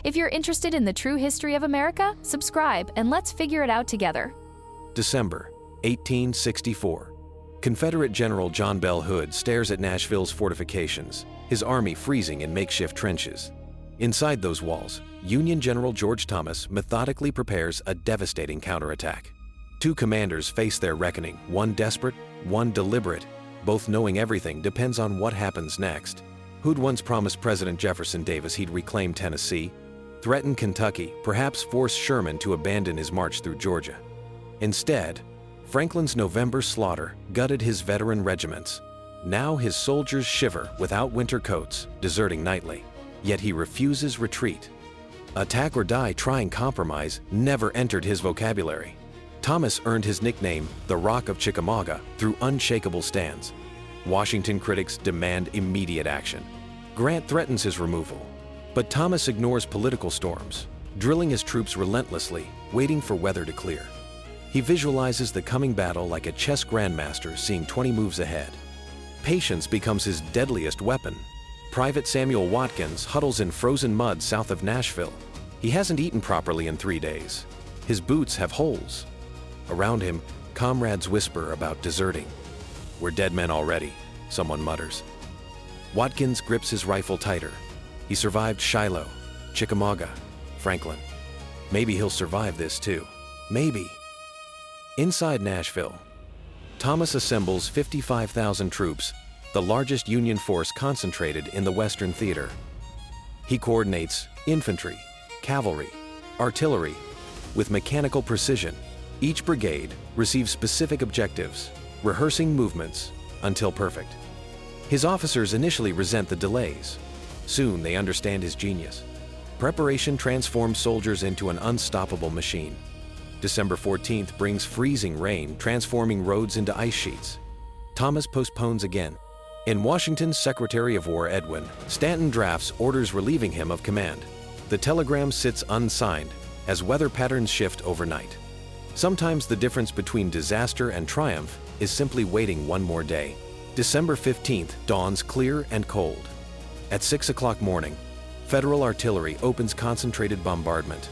If you're interested in the true history of America, subscribe and let's figure it out together. December 1864. Confederate General John Bell Hood stares at Nashville's fortifications, his army freezing in makeshift trenches. Inside those walls, Union General George Thomas methodically prepares a devastating counterattack. Two commanders face their reckoning, one desperate, one deliberate. Both knowing everything depends on what happens next. Hood once promised President Jefferson Davis he'd reclaim Tennessee, threaten Kentucky, perhaps force Sherman to abandon his march through Georgia. Instead, Franklin's November slaughter gutted his veteran regiments. Now his soldiers shiver without winter coats, deserting nightly. Yet he refuses retreat. Attack or die trying compromise never entered his vocabulary. Thomas earned his nickname, the Rock of Chickamauga, through unshakable stands. Washington critics demand immediate action. Grant threatens his removal. But Thomas ignores political storms, drilling his troops relentlessly, waiting for weather to clear. He visualizes the coming battle like a chess grandmaster seeing 20 moves ahead. Patience becomes his deadliest weapon. Private Samuel Watkins huddles in frozen mud south of Nashville. He hasn't eaten properly in 3 days. His boots have holes. Around him, comrades whisper about deserting. "We're dead men already," someone mutters. Watkins grips his rifle tighter. He survived Shiloh, Chickamauga, Franklin. Maybe he'll survive this too. Maybe. Inside Nashville, Thomas assembles 55,000 troops, the largest Union force concentrated in the Western Theater. He coordinates infantry, cavalry, artillery with mechanical precision. Each brigade receives specific objectives, rehearsing movements until perfect. His officers initially resent the delays. Soon they understand his genius. Preparation transforms soldiers into an unstoppable machine. December 14th brings freezing rain, transforming roads into ice sheets. Thomas postpones again. In Washington's Secretary of War Edwin, Stanton drafts orders relieving him of command. The telegram sits unsigned as weather patterns shift overnight. Sometimes the difference between disaster and triumph is simply waiting one more day. December 15th dawns clear and cold. At 6 o'clock morning, Federal artillery opens concentrated bombardment.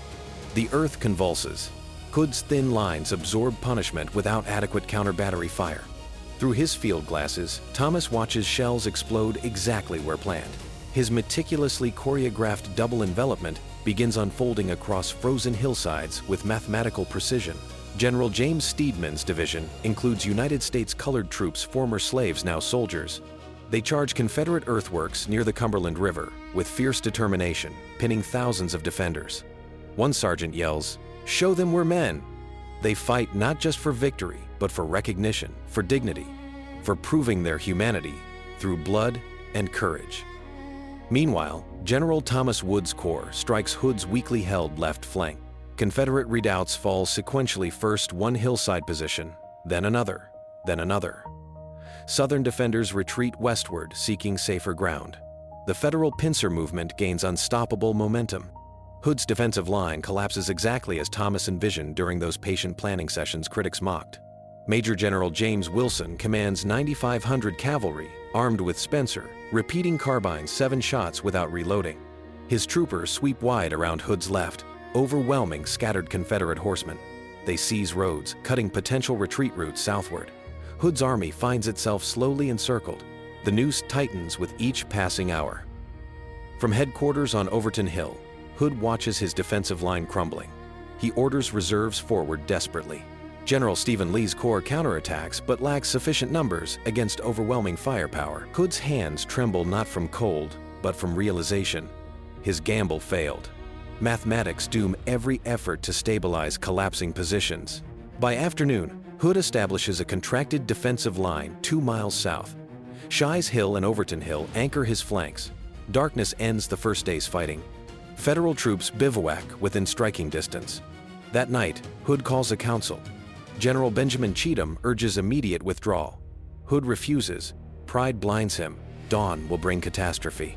The earth convulses. Hood's thin lines absorb punishment without adequate counter-battery fire. Through his field glasses, Thomas watches shells explode exactly where planned. His meticulously choreographed double envelopment begins unfolding across frozen hillsides with mathematical precision. General James Steedman's division includes United States colored troops, former slaves, now soldiers. They charge Confederate earthworks near the Cumberland River with fierce determination, pinning thousands of defenders. One sergeant yells, "Show them we're men!" They fight not just for victory, but for recognition, for dignity, for proving their humanity through blood and courage. Meanwhile, General Thomas Wood's corps strikes Hood's weakly held left flank. Confederate redoubts fall sequentially, first one hillside position, then another, then another. Southern defenders retreat westward, seeking safer ground. The Federal pincer movement gains unstoppable momentum. Hood's defensive line collapses exactly as Thomas envisioned during those patient planning sessions critics mocked. Major General James Wilson commands 9,500 cavalry, armed with Spencer, repeating carbines 7 shots without reloading. His troopers sweep wide around Hood's left, overwhelming scattered Confederate horsemen. They seize roads, cutting potential retreat routes southward. Hood's army finds itself slowly encircled. The noose tightens with each passing hour. From headquarters on Overton Hill, Hood watches his defensive line crumbling. He orders reserves forward desperately. General Stephen Lee's corps counterattacks but lacks sufficient numbers against overwhelming firepower. Hood's hands tremble not from cold, but from realization. His gamble failed. Mathematics doom every effort to stabilize collapsing positions. By afternoon, Hood establishes a contracted defensive line 2 miles south. Shies Hill and Overton Hill anchor his flanks. Darkness ends the first day's fighting. Federal troops bivouac within striking distance. That night, Hood calls a council. General Benjamin Cheatham urges immediate withdrawal. Hood refuses. Pride blinds him. Dawn will bring catastrophe.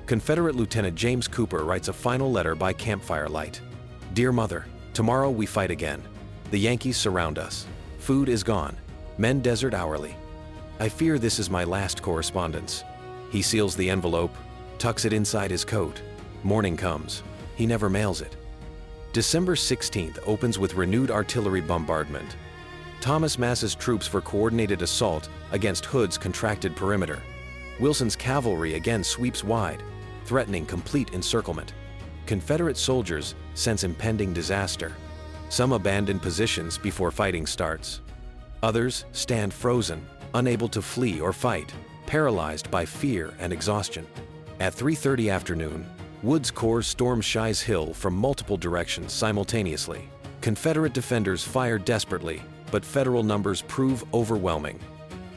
Confederate Lieutenant James Cooper writes a final letter by campfire light. "Dear Mother, tomorrow we fight again. The Yankees surround us. Food is gone. Men desert hourly. I fear this is my last correspondence." He seals the envelope, tucks it inside his coat. Morning comes. he never mails it. December 16th opens with renewed artillery bombardment. Thomas masses troops for coordinated assault against Hood's contracted perimeter. Wilson's cavalry again sweeps wide, threatening complete encirclement. Confederate soldiers sense impending disaster. Some abandon positions before fighting starts. Others stand frozen, unable to flee or fight, paralyzed by fear and exhaustion. At 3:30 afternoon, Wood's corps storms Shies Hill from multiple directions simultaneously. Confederate defenders fire desperately, but Federal numbers prove overwhelming.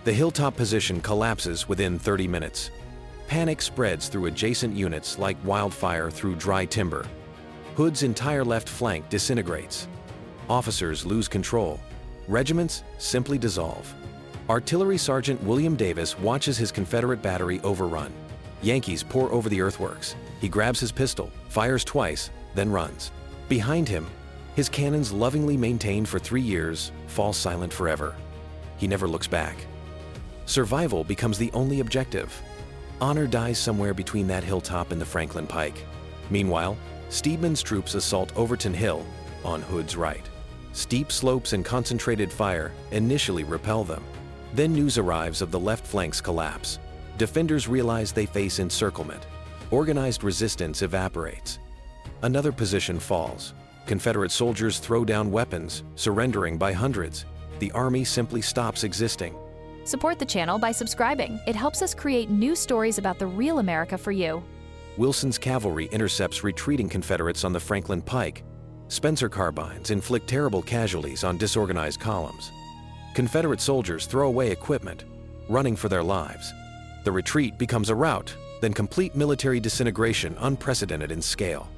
The hilltop position collapses within 30 minutes. Panic spreads through adjacent units like wildfire through dry timber. Hood's entire left flank disintegrates. Officers lose control. Regiments simply dissolve. Artillery Sergeant William Davis watches his Confederate battery overrun. Yankees pour over the earthworks. He grabs his pistol, fires twice, then runs. Behind him, his cannons lovingly maintained for 3 years fall silent forever. He never looks back. Survival becomes the only objective. Honor dies somewhere between that hilltop and the Franklin Pike. Meanwhile, Steedman's troops assault Overton Hill on Hood's right. Steep slopes and concentrated fire initially repel them. Then news arrives of the left flank's collapse. Defenders realize they face encirclement. Organized resistance evaporates. Another position falls. Confederate soldiers throw down weapons, surrendering by hundreds. The army simply stops existing. Support the channel by subscribing. It helps us create new stories about the real America for you. Wilson's cavalry intercepts retreating Confederates on the Franklin Pike. Spencer carbines inflict terrible casualties on disorganized columns. Confederate soldiers throw away equipment, running for their lives. The retreat becomes a rout, then complete military disintegration unprecedented in scale.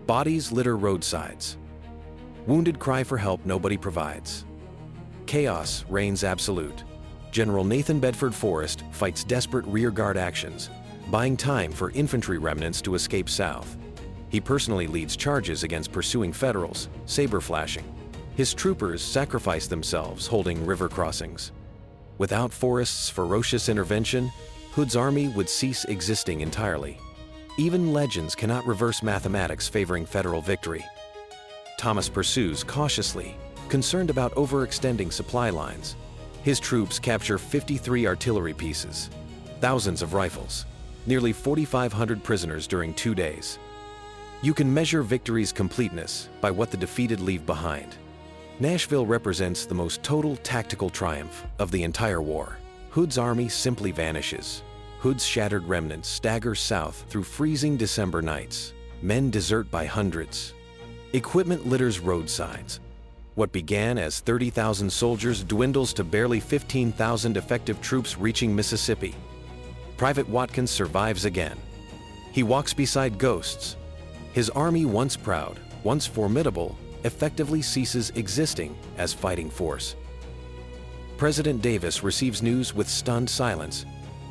Bodies litter roadsides. Wounded cry for help nobody provides. Chaos reigns absolute. General Nathan Bedford Forrest fights desperate rearguard actions, buying time for infantry remnants to escape south. He personally leads charges against pursuing Federals, saber flashing. His troopers sacrifice themselves holding river crossings. Without Forrest's ferocious intervention, Hood's army would cease existing entirely. Even legends cannot reverse mathematics favoring Federal victory. Thomas pursues cautiously, concerned about overextending supply lines. His troops capture 53 artillery pieces, thousands of rifles, nearly 4,500 prisoners during 2 days. You can measure victory's completeness by what the defeated leave behind. Nashville represents the most total tactical triumph of the entire war. Hood's army simply vanishes. Hood's shattered remnants stagger south through freezing December nights. Men desert by hundreds. Equipment litters roadsides. What began as 30,000 soldiers dwindles to barely 15,000 effective troops reaching Mississippi. Private Watkins survives again. He walks beside ghosts. His army, once proud, once formidable, effectively ceases existing as fighting force. President Davis receives news with stunned silence.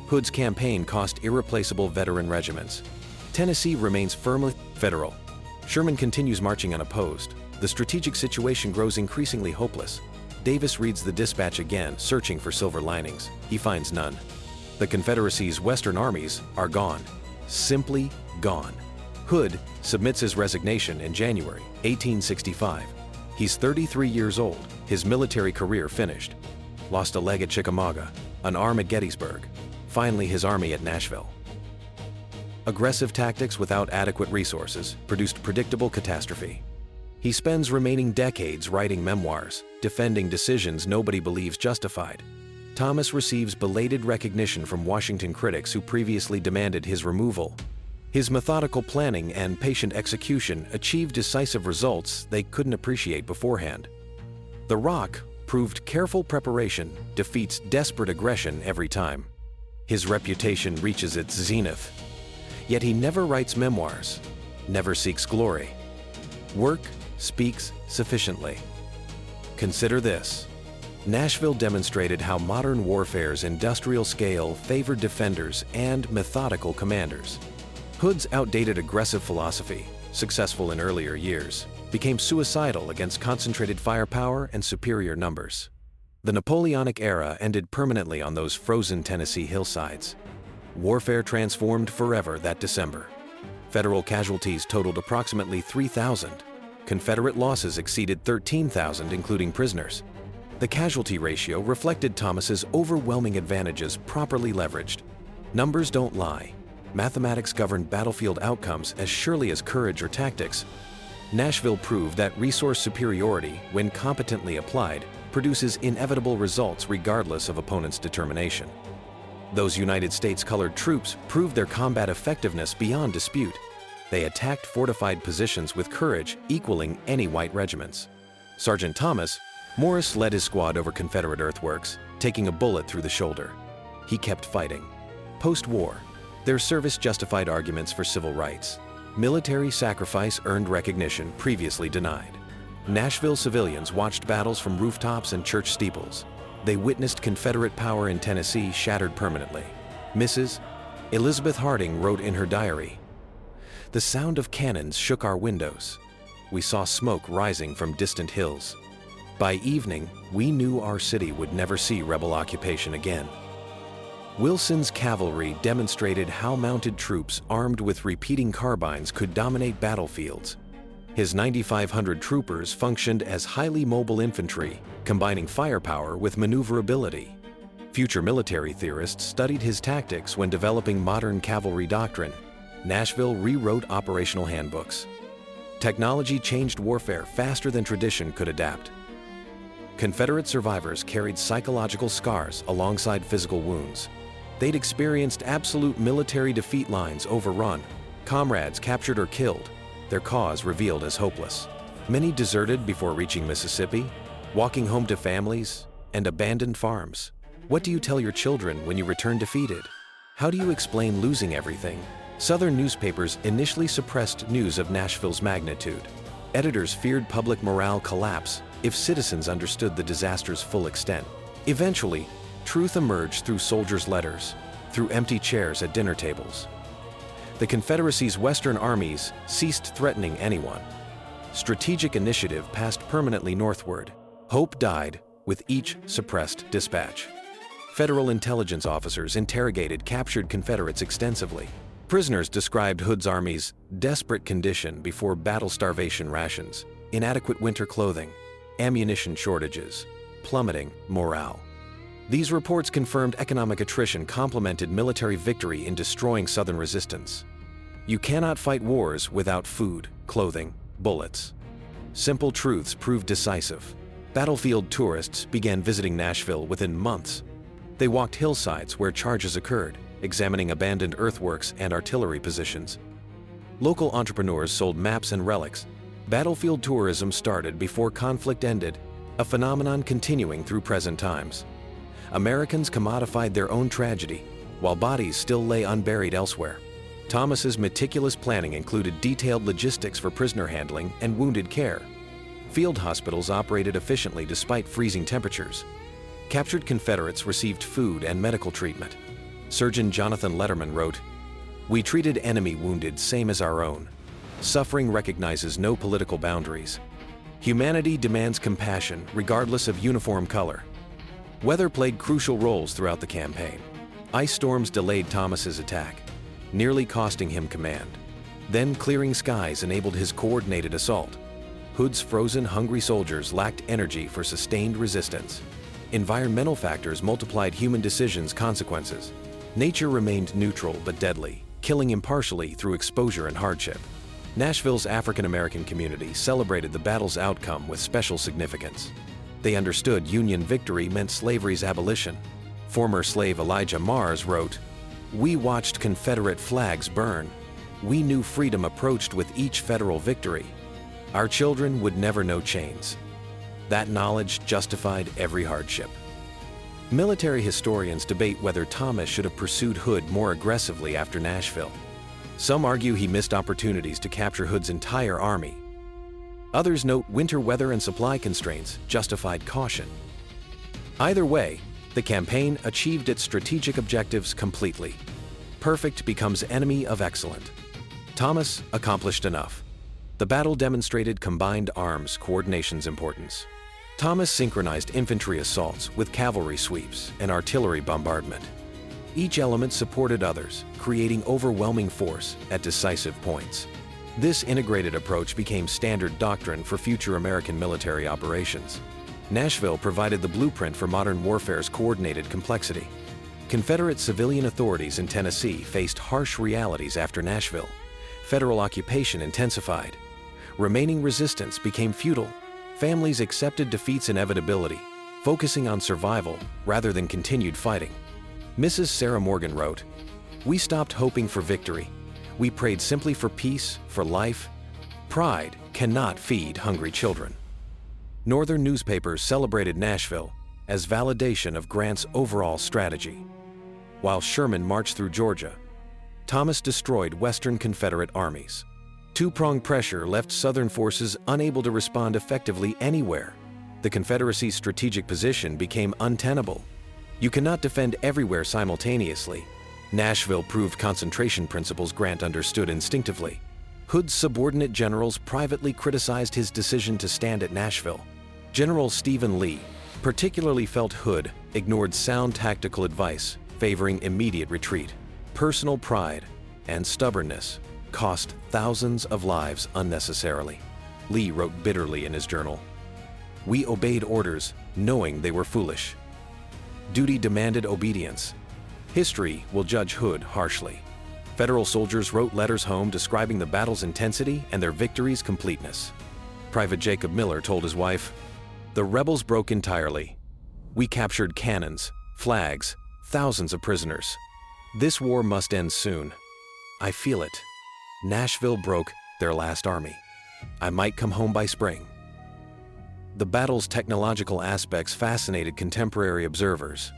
Hood's campaign cost irreplaceable veteran regiments. Tennessee remains firmly Federal. Sherman continues marching unopposed. The strategic situation grows increasingly hopeless. Davis reads the dispatch again, searching for silver linings. He finds none. The Confederacy's Western armies are gone. Simply gone. Hood submits his resignation in January 1865. He's 33 years old, his military career finished. Lost a leg at Chickamauga, an arm at Gettysburg, finally his army at Nashville. Aggressive tactics without adequate resources produced predictable catastrophe. He spends remaining decades writing memoirs, defending decisions nobody believes justified. Thomas receives belated recognition from Washington critics who previously demanded his removal. His methodical planning and patient execution achieved decisive results they couldn't appreciate beforehand. The Rock proved careful preparation defeats desperate aggression every time. His reputation reaches its zenith. Yet he never writes memoirs, never seeks glory. Work speaks sufficiently. Consider this. Nashville demonstrated how modern warfare's industrial scale favored defenders and methodical commanders. Hood's outdated aggressive philosophy, successful in earlier years, became suicidal against concentrated firepower and superior numbers. The Napoleonic era ended permanently on those frozen Tennessee hillsides. Warfare transformed forever that December. Federal casualties totaled approximately 3,000. Confederate losses exceeded 13,000, including prisoners. The casualty ratio reflected Thomas's overwhelming advantages properly leveraged. Numbers don't lie. Mathematics governed battlefield outcomes as surely as courage or tactics. Nashville proved that resource superiority, when competently applied, produces inevitable results regardless of opponents' determination. Those United States-colored troops proved their combat effectiveness beyond dispute. They attacked fortified positions with courage equaling any white regiments. Sergeant Morris led his squad over Confederate earthworks, taking a bullet through the shoulder. He kept fighting. Post-war, their service justified arguments for civil rights. Military sacrifice earned recognition previously denied. Nashville civilians watched battles from rooftops and church steeples. They witnessed Confederate power in Tennessee shattered permanently. Mrs. Elizabeth Harding wrote in her diary, "The sound of cannons shook our windows. We saw smoke rising from distant hills. By evening, we knew our city would never see rebel occupation again." Wilson's cavalry demonstrated how mounted troops armed with repeating carbines could dominate battlefields. His 9,500 troopers functioned as highly mobile infantry, combining firepower with maneuverability. Future military theorists studied his tactics when developing modern cavalry doctrine. Nashville rewrote operational handbooks. Technology changed warfare faster than tradition could adapt. Confederate survivors carried psychological scars alongside physical wounds. They'd experienced absolute military defeat lines overrun, comrades captured or killed, their cause revealed as hopeless. Many deserted before reaching Mississippi, walking home to families and abandoned farms. What do you tell your children when you return defeated? How do you explain losing everything? Southern newspapers initially suppressed news of Nashville's magnitude. Editors feared public morale collapse if citizens understood the disaster's full extent. Eventually, truth emerged through soldiers' letters, through empty chairs at dinner tables. The Confederacy's Western armies ceased threatening anyone. Strategic initiative passed permanently northward. Hope died with each suppressed dispatch. Federal intelligence officers interrogated captured Confederates extensively. Prisoners described Hood's army's desperate condition before battle starvation rations, inadequate winter clothing, ammunition shortages, plummeting morale. These reports confirmed economic attrition complemented military victory in destroying Southern resistance. You cannot fight wars without food, clothing, bullets. Simple truths proved decisive. Battlefield tourists began visiting Nashville within months. They walked hillsides where charges occurred, examining abandoned earthworks and artillery positions. Local entrepreneurs sold maps and relics. Battlefield tourism started before conflict ended, a phenomenon continuing through present times. Americans commodified their own tragedy, while bodies still lay unburied elsewhere. Thomas's meticulous planning included detailed logistics for prisoner handling and wounded care. Field hospitals operated efficiently despite freezing temperatures. Captured Confederates received food and medical treatment. Surgeon Jonathan Letterman wrote, "We treated enemy wounded same as our own. Suffering recognizes no political boundaries. Humanity demands compassion regardless of uniform color." Weather played crucial roles throughout the campaign. Ice storms delayed Thomas's attack, nearly costing him command. Then clearing skies enabled his coordinated assault. Hood's frozen, hungry soldiers lacked energy for sustained resistance. Environmental factors multiplied human decisions' consequences. Nature remained neutral but deadly, killing impartially through exposure and hardship. Nashville's African-American community celebrated the battle's outcome with special significance. They understood Union victory meant slavery's abolition. Former slave Elijah Mars wrote, "We watched Confederate flags burn. We knew freedom approached with each federal victory. Our children would never know chains." That knowledge justified every hardship. Military historians debate whether Thomas should have pursued Hood more aggressively after Nashville. Some argue he missed opportunities to capture Hood's entire army. Others note winter weather and supply constraints justified caution. Either way, the campaign achieved its strategic objectives completely. Perfect becomes enemy of excellent. Thomas accomplished enough. The battle demonstrated combined arms coordination's importance. Thomas synchronized infantry assaults with cavalry sweeps and artillery bombardment. Each element supported others, creating overwhelming force at decisive points. This integrated approach became standard doctrine for future American military operations. Nashville provided the blueprint for modern warfare's coordinated complexity. Confederate civilian authorities in Tennessee faced harsh realities after Nashville. Federal occupation intensified. Remaining resistance became futile. Families accepted defeat's inevitability, focusing on survival rather than continued fighting. Mrs. Sarah Morgan wrote, "We stopped hoping for victory. We prayed simply for peace, for life. Pride cannot feed hungry children." Northern newspapers celebrated Nashville as validation of Grant's overall strategy. While Sherman marched through Georgia, Thomas destroyed Western Confederate armies. Two-pronged pressure left Southern forces unable to respond effectively anywhere. The Confederacy's strategic position became untenable. You cannot defend everywhere simultaneously. Nashville proved concentration principles Grant understood instinctively. Hood's subordinate generals privately criticized his decision to stand at Nashville. General Stephen Lee particularly felt Hood ignored sound tactical advice, favoring immediate retreat. Personal pride and stubbornness cost thousands of lives unnecessarily. Lee wrote bitterly in his journal, "We obeyed orders knowing they were foolish. Duty demanded obedience. History will judge Hood harshly." Federal soldiers wrote letters home describing the battle's intensity and their victory's completeness. Private Jacob Miller told his wife, "The rebels broke entirely. We captured cannons, flags, thousands of prisoners. This war must end soon. I feel it. Nashville broke their last army. I might come home by spring." The battle's technological aspects fascinated contemporary observers.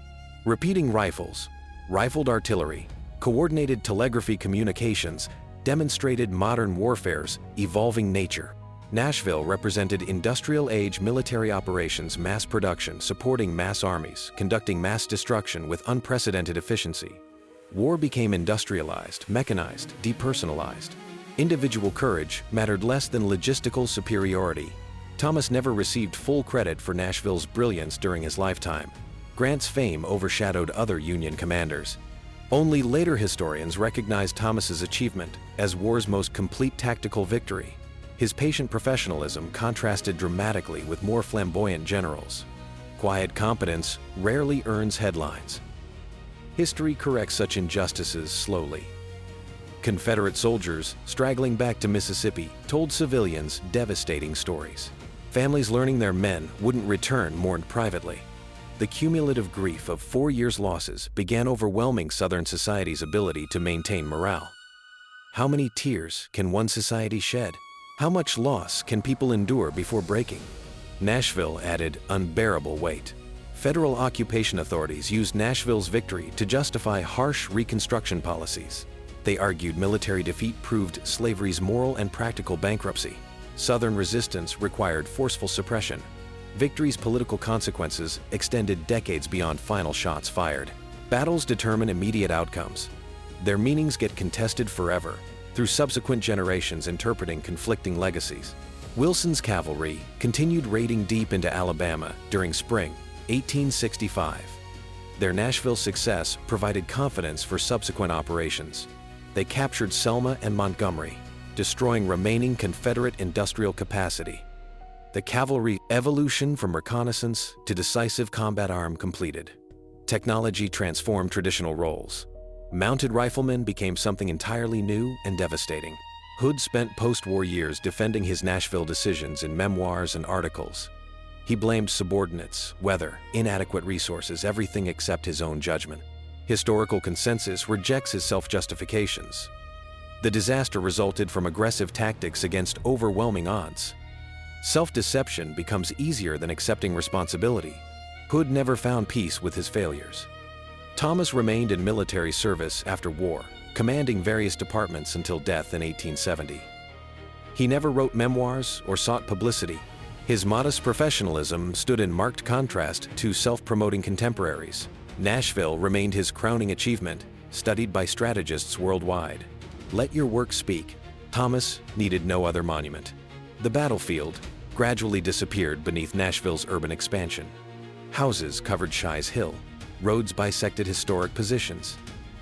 Repeating rifles, rifled artillery, coordinated telegraphy communications demonstrated modern warfare's evolving nature. Nashville represented industrial-age military operations mass production supporting mass armies, conducting mass destruction with unprecedented efficiency. War became industrialized, mechanized, depersonalized. Individual courage mattered less than logistical superiority. Thomas never received full credit for Nashville's brilliance during his lifetime. Grant's fame overshadowed other Union commanders. Only later historians recognized Thomas's achievement as war's most complete tactical victory. His patient professionalism contrasted dramatically with more flamboyant generals. Quiet competence rarely earns headlines. History corrects such injustices slowly. Confederate soldiers straggling back to Mississippi told civilians devastating stories. Families learning their men wouldn't return mourned privately. The cumulative grief of 4 years' losses began overwhelming Southern society's ability to maintain morale. How many tears can one society shed? How much loss can people endure before breaking? Nashville added unbearable weight. Federal occupation authorities used Nashville's victory to justify harsh Reconstruction policies. They argued military defeat proved slavery's moral and practical bankruptcy. Southern resistance required forceful suppression. Victory's political consequences extended decades beyond final shots fired. Battles determine immediate outcomes. Their meanings get contested forever, through subsequent generations interpreting conflicting legacies. Wilson's cavalry continued raiding deep into Alabama during spring 1865. Their Nashville success provided confidence for subsequent operations. They captured Selma and Montgomery, destroying remaining Confederate industrial capacity. The cavalry evolution from reconnaissance to decisive combat arm completed. Technology transformed traditional roles. Mounted riflemen became something entirely new and devastating. Hood spent post-war years defending his Nashville decisions in memoirs and articles. He blamed subordinates, weather, inadequate resources, everything except his own judgment. Historical consensus rejects his self-justifications. The disaster resulted from aggressive tactics against overwhelming odds. Self-deception becomes easier than accepting responsibility. Hood never found peace with his failures. Thomas remained in military service after war, commanding various departments until death in 1870. He never wrote memoirs or sought publicity. His modest professionalism stood in marked contrast to self-promoting contemporaries. Nashville remained his crowning achievement, studied by strategists worldwide. Let your work speak. Thomas needed no other monument. The battlefield gradually disappeared beneath Nashville's urban expansion. Houses covered Shies Hill. Roads bisected historic positions.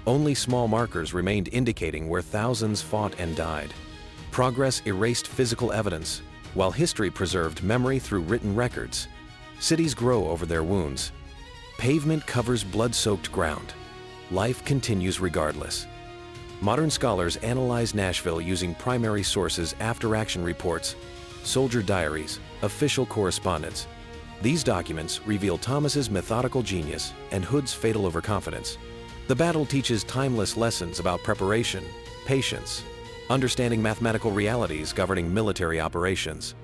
Only small markers remained indicating where thousands fought and died. Progress erased physical evidence, while history preserved memory through written records. Cities grow over their wounds. Pavement covers blood-soaked ground. Life continues regardless. Modern scholars analyze Nashville using primary sources, after-action reports, soldier diaries, official correspondence. These documents reveal Thomas's methodical genius and Hood's fatal overconfidence. The battle teaches timeless lessons about preparation, patience, understanding mathematical realities governing military operations.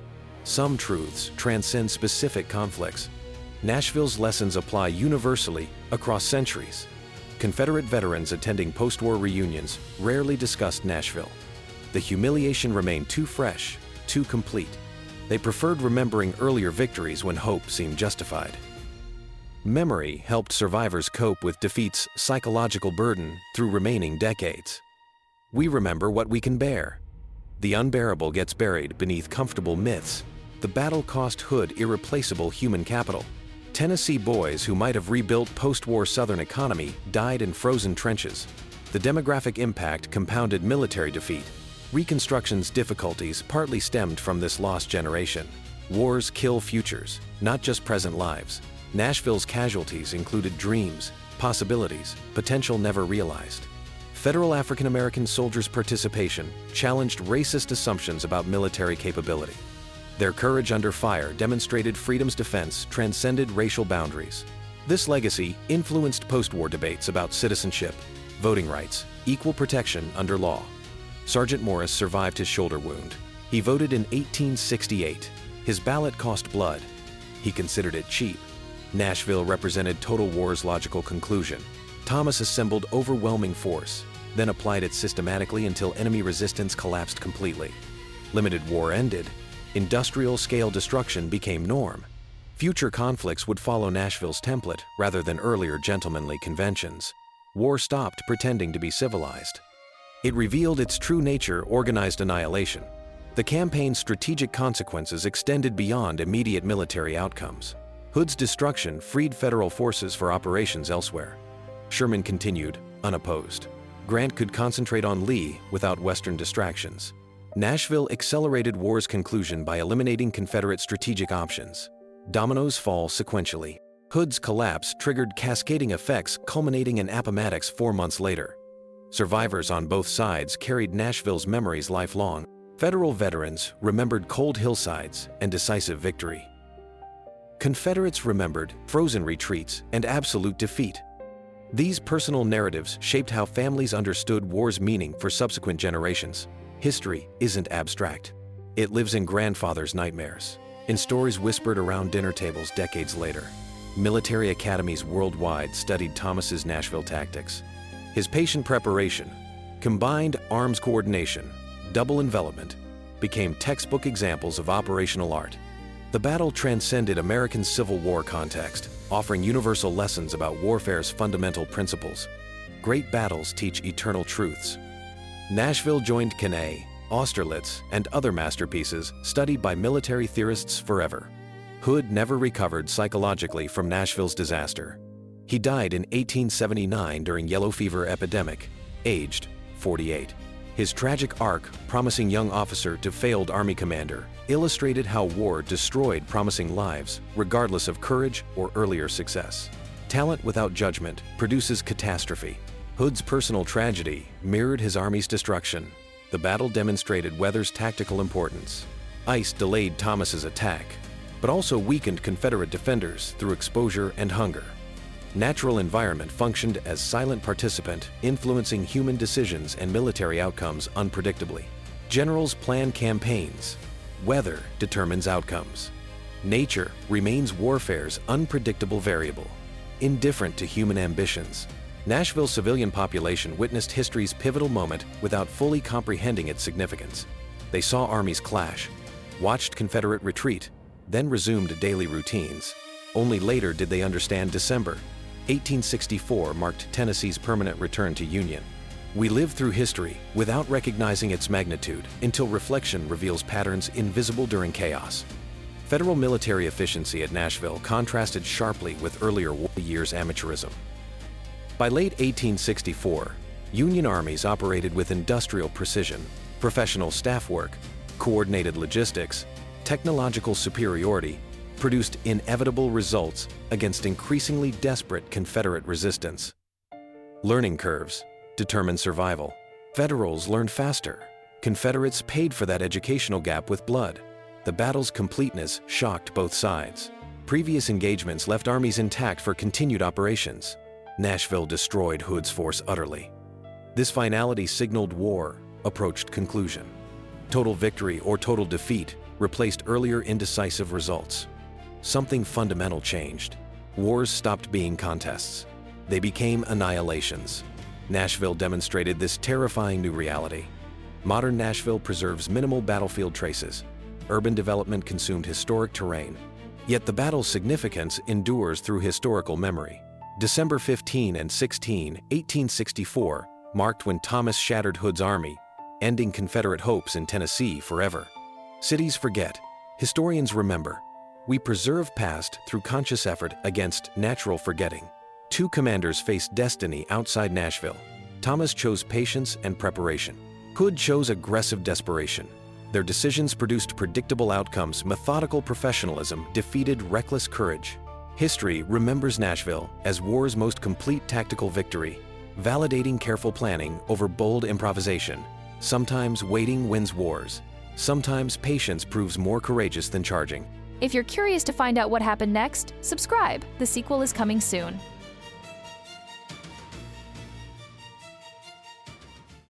Some truths transcend specific conflicts. Nashville's lessons apply universally across centuries. Confederate veterans attending post-war reunions rarely discussed Nashville. The humiliation remained too fresh, too complete. They preferred remembering earlier victories when hope seemed justified. Memory helped survivors cope with defeat's psychological burden through remaining decades. We remember what we can bear. The unbearable gets buried beneath comfortable myths. The battle cost Hood irreplaceable human capital. Tennessee boys who might have rebuilt post-war Southern economy died in frozen trenches. The demographic impact compounded military defeat. Reconstruction's difficulties partly stemmed from this lost generation. Wars kill futures, not just present lives. Nashville's casualties included dreams, possibilities, potential never realized. Federal African-American soldiers' participation challenged racist assumptions about military capability. Their courage under fire demonstrated freedom's defense transcended racial boundaries. This legacy influenced post-war debates about citizenship, voting rights, equal protection under law. Sergeant Morris survived his shoulder wound. He voted in 1868. His ballot cost blood. He considered it cheap. Nashville represented total war's logical conclusion. Thomas assembled overwhelming force, then applied it systematically until enemy resistance collapsed completely. Limited war ended. Industrial-scale destruction became norm. Future conflicts would follow Nashville's template rather than earlier gentlemanly conventions. War stopped pretending to be civilized. It revealed its true nature: organized annihilation. The campaign's strategic consequences extended beyond immediate military outcomes. Hood's destruction freed federal forces for operations elsewhere. Sherman continued, unopposed. Grant could concentrate on Lee without Western distractions. Nashville accelerated war's conclusion by eliminating Confederate strategic options. Dominoes fall sequentially. Hood's collapse triggered cascading effects culminating in Appomattox 4 months later. Survivors on both sides carried Nashville's memories lifelong. Federal veterans remembered cold hillsides and decisive victory. Confederates remembered frozen retreats and absolute defeat. These personal narratives shaped how families understood war's meaning for subsequent generations. History isn't abstract. It lives in grandfathers' nightmares, in stories whispered around dinner tables decades later. Military academies worldwide studied Thomas's Nashville tactics. His patient preparation, combined arms coordination, double envelopment, became textbook examples of operational art. The battle transcended American Civil War context, offering universal lessons about warfare's fundamental principles. Great battles teach eternal truths. Nashville joined Cannae, Austerlitz, and other masterpieces studied by military theorists forever. Hood never recovered psychologically from Nashville's disaster. He died in 1879 during yellow fever epidemic, aged 48. His tragic arc, promising young officer to failed Army commander, illustrated how war destroyed promising lives, regardless of courage or earlier success. Talent without judgment produces catastrophe. Hood's personal tragedy mirrored his army's destruction. The battle demonstrated weather's tactical importance. Ice delayed Thomas's attack, but also weakened Confederate defenders through exposure and hunger. Natural environment functioned as silent participant, influencing human decisions and military outcomes unpredictably. Generals plan campaigns. Weather determines outcomes. Nature remains warfare's unpredictable variable, indifferent to human ambitions. Nashville's civilian population witnessed history's pivotal moment without fully comprehending its significance. They saw armies clash, watched Confederate retreat, then resumed daily routines. Only later did they understand December 1864 marked Tennessee's permanent return to Union. We live through history without recognizing its magnitude until reflection reveals patterns invisible during chaos. Federal military efficiency at Nashville contrasted sharply with earlier war years' amateurism. By late 1864, Union armies operated with industrial precision, professional staff work, coordinated logistics, technological superiority, produced inevitable results against increasingly desperate Confederate resistance. Learning curves determined survival. Federals learned faster. Confederates paid for that educational gap with blood. The battle's completeness shocked both sides. Previous engagements left armies intact for continued operations. Nashville destroyed Hood's force utterly. This finality signaled war approached conclusion. Total victory or total defeat replaced earlier indecisive results. Something fundamental changed. Wars stopped being contests. They became annihilations. Nashville demonstrated this terrifying new reality. Modern Nashville preserves minimal battlefield traces. Urban development consumed historic terrain. Yet the battle's significance endures through historical memory. December 15 and 16, 1864, marked when Thomas shattered Hood's army, ending Confederate hopes in Tennessee forever. Cities forget. Historians remember. We preserve past through conscious effort against natural forgetting. Two commanders faced destiny outside Nashville. Thomas chose patience and preparation. Hood chose aggressive desperation. Their decisions produced predictable outcomes. Methodical professionalism defeated reckless courage. History remembers Nashville as war's most complete tactical victory, validating careful planning over bold improvisation. Sometimes waiting wins wars. Sometimes patience proves more courageous than charging. If you're curious to find out what happened next, subscribe. The sequel is coming soon.